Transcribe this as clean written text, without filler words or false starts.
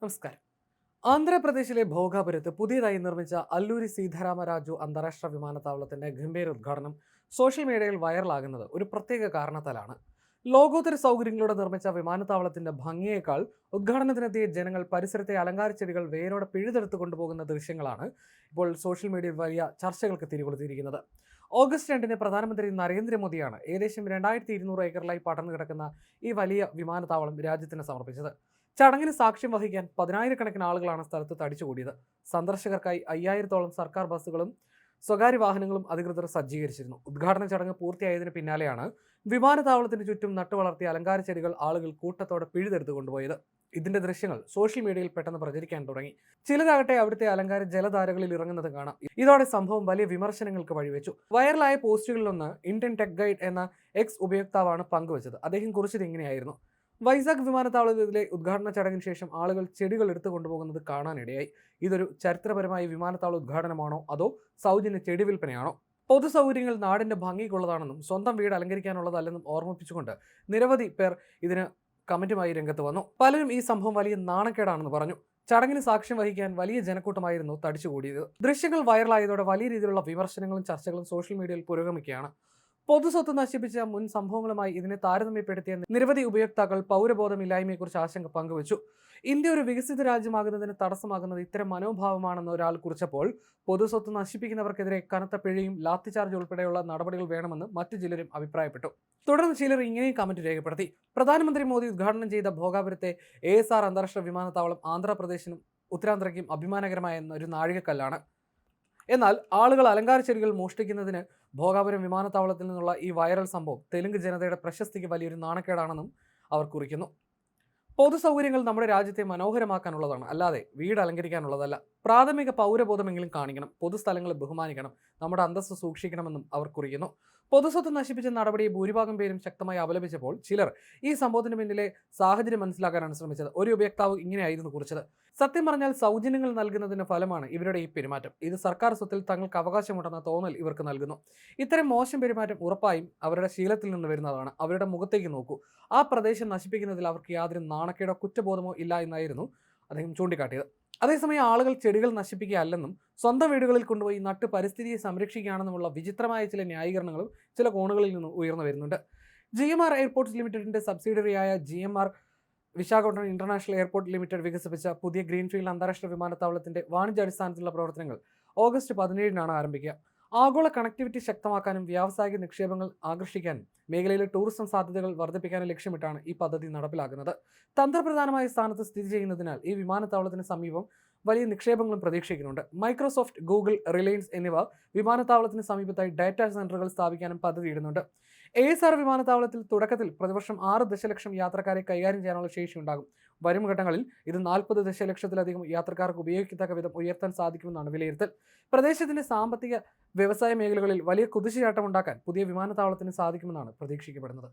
നമസ്കാരം. ആന്ധ്രാപ്രദേശിലെ ഭോഗാപുരത്ത് പുതിയതായി നിർമ്മിച്ച അല്ലൂരി സീതാരാമരാജു അന്താരാഷ്ട്ര വിമാനത്താവളത്തിന്റെ ഗംഭീര ഉദ്ഘാടനം സോഷ്യൽ മീഡിയയിൽ വൈറലാകുന്നത് ഒരു പ്രത്യേക കാരണത്താലാണ്. ലോകോത്തര സൗകര്യങ്ങളോടെ നിർമ്മിച്ച വിമാനത്താവളത്തിന്റെ ഭംഗിയേക്കാൾ ഉദ്ഘാടനത്തിനെത്തിയ ജനങ്ങൾ പരിസരത്തെ അലങ്കാര ചെടികൾ വേരോടെ പിഴുതെടുത്തു കൊണ്ടുപോകുന്ന ദൃശ്യങ്ങളാണ് ഇപ്പോൾ സോഷ്യൽ മീഡിയയിൽ വലിയ ചർച്ചകൾക്ക് തിരികൊളുത്തിയിരിക്കുന്നത്. ഓഗസ്റ്റ് 2-ന് പ്രധാനമന്ത്രി നരേന്ദ്രമോദിയാണ് ഏകദേശം 2200 ഏക്കറിലായി പടർന്നു കിടക്കുന്ന ഈ വലിയ വിമാനത്താവളം രാജ്യത്തിന് സമർപ്പിച്ചത്. ചടങ്ങിന് സാക്ഷ്യം വഹിക്കാൻ 10,000-കണക്കിന് ആളുകളാണ് സ്ഥലത്ത് തടിച്ചുകൂടിയത്. സന്ദർശകർക്കായി 5000-ഓളം സർക്കാർ ബസ്സുകളും സ്വകാര്യ വാഹനങ്ങളും അധികൃതർ സജ്ജീകരിച്ചിരുന്നു. ഉദ്ഘാടന ചടങ്ങ് പൂർത്തിയായതിനു പിന്നാലെയാണ് വിമാനത്താവളത്തിന് ചുറ്റും നട്ടുവളർത്തിയ അലങ്കാര ചെടികൾ ആളുകൾ കൂട്ടത്തോടെ പിഴുതെടുത്തു കൊണ്ടുപോയത്. ഇതിന്റെ ദൃശ്യങ്ങൾ സോഷ്യൽ മീഡിയയിൽ പെട്ടെന്ന് പ്രചരിക്കാൻ തുടങ്ങി. ചിലരാകട്ടെ അവിടുത്തെ അലങ്കാര ജലധാരകളിൽ ഇറങ്ങുന്നത് കാണാം. ഇതോടെ സംഭവം വലിയ വിമർശനങ്ങൾക്ക് വഴിവെച്ചു. വൈറലായ പോസ്റ്റുകളിലൊന്ന് ഇന്ത്യൻ ടെക് ഗൈഡ് എന്ന എക്സ് ഉപയോക്താവാണ് പങ്കുവച്ചത്. അദ്ദേഹം കുറിച്ചത് ഇങ്ങനെയായിരുന്നു: വൈസാഖ് വിമാനത്താവളത്തിലെ ഉദ്ഘാടന ചടങ്ങിന് ശേഷം ആളുകൾ ചെടികൾ എടുത്തു കൊണ്ടുപോകുന്നത് കാണാനിടയായി. ഇതൊരു ചരിത്രപരമായ വിമാനത്താവള ഉദ്ഘാടനമാണോ അതോ സൗജന്യ ചെടി വിൽപ്പനയാണോ? പൊതു സൗകര്യങ്ങൾ നാടിന്റെ ഭംഗിക്കുള്ളതാണെന്നും സ്വന്തം വീട് അലങ്കരിക്കാനുള്ളതല്ലെന്നും ഓർമ്മിപ്പിച്ചുകൊണ്ട് നിരവധി പേർ ഇതിന് കമന്റുമായി രംഗത്ത് വന്നു. പലരും ഈ സംഭവം വലിയ നാണക്കേടാണെന്ന് പറഞ്ഞു. ചടങ്ങിന് സാക്ഷ്യം വഹിക്കാൻ വലിയ ജനക്കൂട്ടമായിരുന്നു തടിച്ചുകൂടിയത്. ദൃശ്യങ്ങൾ വൈറലായതോടെ വലിയ രീതിയിലുള്ള വിമർശനങ്ങളും ചർച്ചകളും സോഷ്യൽ മീഡിയയിൽ പുരോഗമിക്കുകയാണ്. പൊതുസ്വത്ത് നശിപ്പിച്ച മുൻ സംഭവങ്ങളുമായി ഇതിനെ താരതമ്യപ്പെടുത്തിയ നിരവധി ഉപയോക്താക്കൾ പൗരബോധമില്ലായ്മയെക്കുറിച്ച് ആശങ്ക പങ്കുവച്ചു. ഇന്ത്യ ഒരു വികസിത രാജ്യമാകുന്നതിന് തടസ്സമാകുന്നത് ഇത്തരം മനോഭാവമാണെന്ന് ഒരാൾ കുറിച്ചപ്പോൾ, പൊതുസ്വത്ത് നശിപ്പിക്കുന്നവർക്കെതിരെ കനത്ത പിഴയും ലാത്തിചാർജ് ഉൾപ്പെടെയുള്ള നടപടികൾ വേണമെന്ന് മറ്റു ചിലരും അഭിപ്രായപ്പെട്ടു. തുടർന്ന് ചിലർ ഇങ്ങനെയും കമന്റ് രേഖപ്പെടുത്തി: പ്രധാനമന്ത്രി മോദി ഉദ്ഘാടനം ചെയ്ത ഭോഗാപുരത്തെ ASR അന്താരാഷ്ട്ര വിമാനത്താവളം ആന്ധ്രാപ്രദേശിനും ഉത്തരാന്ധ്രയ്ക്കും അഭിമാനകരമായ ഒരു നാഴികക്കല്ലാണ്. എന്നാൽ ആളുകൾ അലങ്കാര ചെടികൾ മോഷ്ടിക്കുന്നതിന് ഭോഗാപുരം വിമാനത്താവളത്തിൽ നിന്നുള്ള ഈ വൈറൽ സംഭവം തെലുങ്ക് ജനതയുടെ പ്രശസ്തിക്ക് വലിയൊരു നാണക്കേടാണെന്നും അവർ കുറിക്കുന്നു. പൊതുസൗകര്യങ്ങൾ നമ്മുടെ രാജ്യത്തെ മനോഹരമാക്കാനുള്ളതാണ്, അല്ലാതെ വീട് അലങ്കരിക്കാനുള്ളതല്ല. പ്രാഥമിക പൗരബോധമെങ്കിലും കാണിക്കണം, പൊതുസ്ഥലങ്ങളെ ബഹുമാനിക്കണം, നമ്മുടെ അന്തസ്സ് സൂക്ഷിക്കണമെന്നും അവർ കുറിക്കുന്നു. പൊതുസ്വത്ത് നശിപ്പിച്ച നടപടിയെ ഭൂരിഭാഗം പേരും ശക്തമായി അപലപിച്ചപ്പോൾ ചിലർ ഈ സംഭവത്തിന് പിന്നിലെ സാഹചര്യം മനസ്സിലാക്കാനാണ് ശ്രമിച്ചത്. ഒരു ഉപയോക്താവ് ഇങ്ങനെയായിരുന്നു കുറിച്ചത്: സത്യം പറഞ്ഞാൽ സൗജന്യങ്ങൾ നൽകുന്നതിന് ഫലമാണ് ഇവരുടെ ഈ പെരുമാറ്റം. ഇത് സർക്കാർ സ്വത്തിൽ തങ്ങൾക്ക് അവകാശമുണ്ടെന്ന തോന്നൽ ഇവർക്ക് നൽകുന്നു. ഇത്തരം മോശം പെരുമാറ്റം ഉറപ്പായും അവരുടെ ശീലത്തിൽ നിന്ന് വരുന്നതാണ്. അവരുടെ മുഖത്തേക്ക് നോക്കൂ. ആ പ്രദേശം നശിപ്പിക്കുന്നതിൽ അവർക്ക് യാതൊരു നാണക്കേടോ കുറ്റബോധമോ ഇല്ല എന്നായിരുന്നു അദ്ദേഹം ചൂണ്ടിക്കാട്ടിയത്. അതേസമയം ആളുകൾ ചെടികൾ നശിപ്പിക്കുകയല്ലെന്നും സ്വന്തം വീടുകളിൽ കൊണ്ടുപോയി നട്ട് പരിസ്ഥിതിയെ സംരക്ഷിക്കുകയാണെന്നുമുള്ള വിചിത്രമായ ചില ന്യായീകരണങ്ങളും ചില കോണുകളിൽ നിന്ന് ഉയർന്നു വരുന്നുണ്ട്. GMR എയർപോർട്ട്സ് ലിമിറ്റഡിന്റെ സബ്സിഡിയറിയായ GMR Visakhapatnam international airport limited വികസിപ്പിച്ച പുതിയ ഗ്രീൻഫീൽഡ് അന്താരാഷ്ട്ര വിമാനത്താവളത്തിന്റെ വാണിജ്യാടിസ്ഥാനത്തിലുള്ള പ്രവർത്തനങ്ങൾ ഓഗസ്റ്റ് 17-നാണ് ആരംഭിക്കുക. ആഗോള കണക്ടിവിറ്റി ശക്തമാക്കാനും വ്യാവസായിക നിക്ഷേപങ്ങൾ ആകർഷിക്കാനും മേഖലയിലെ ടൂറിസം സാധ്യതകൾ വർദ്ധിപ്പിക്കാനും ലക്ഷ്യമിട്ടാണ് ഈ പദ്ധതി നടപ്പിലാക്കുന്നത്. തന്ത്രപ്രധാനമായ സ്ഥാനത്ത് സ്ഥിതി ചെയ്യുന്നതിനാൽ ഈ വിമാനത്താവളത്തിന് സമീപം വലിയ നിക്ഷേപങ്ങളും പ്രതീക്ഷിക്കുന്നുണ്ട്. മൈക്രോസോഫ്റ്റ്, ഗൂഗിൾ, റിലയൻസ് എന്നിവ വിമാനത്താവളത്തിന് സമീപത്തായി ഡാറ്റാ സെന്ററുകൾ സ്ഥാപിക്കാനും പദ്ധതിയിടുന്നുണ്ട്. ASR വിമാനത്താവളത്തിൽ തുടക്കത്തിൽ പ്രതിവർഷം 6 ദശലക്ഷം യാത്രക്കാരെ കൈകാര്യം ചെയ്യാനുള്ള ശേഷിയുണ്ടാകും. വരും ഘട്ടങ്ങളിൽ ഇത് 40 ദശലക്ഷത്തിലധികം യാത്രക്കാർക്ക് ഉപയോഗിക്കത്തക്ക വിധം ഉയർത്താൻ സാധിക്കുമെന്നാണ് വിലയിരുത്തൽ. പ്രദേശത്തിന്റെ സാമ്പത്തിക വ്യവസായ മേഖലകളിൽ വലിയ കുതിച്ചുചാട്ടമുണ്ടാക്കാൻ പുതിയ വിമാനത്താവളത്തിന് സാധിക്കുമെന്നാണ് പ്രതീക്ഷിക്കപ്പെടുന്നത്.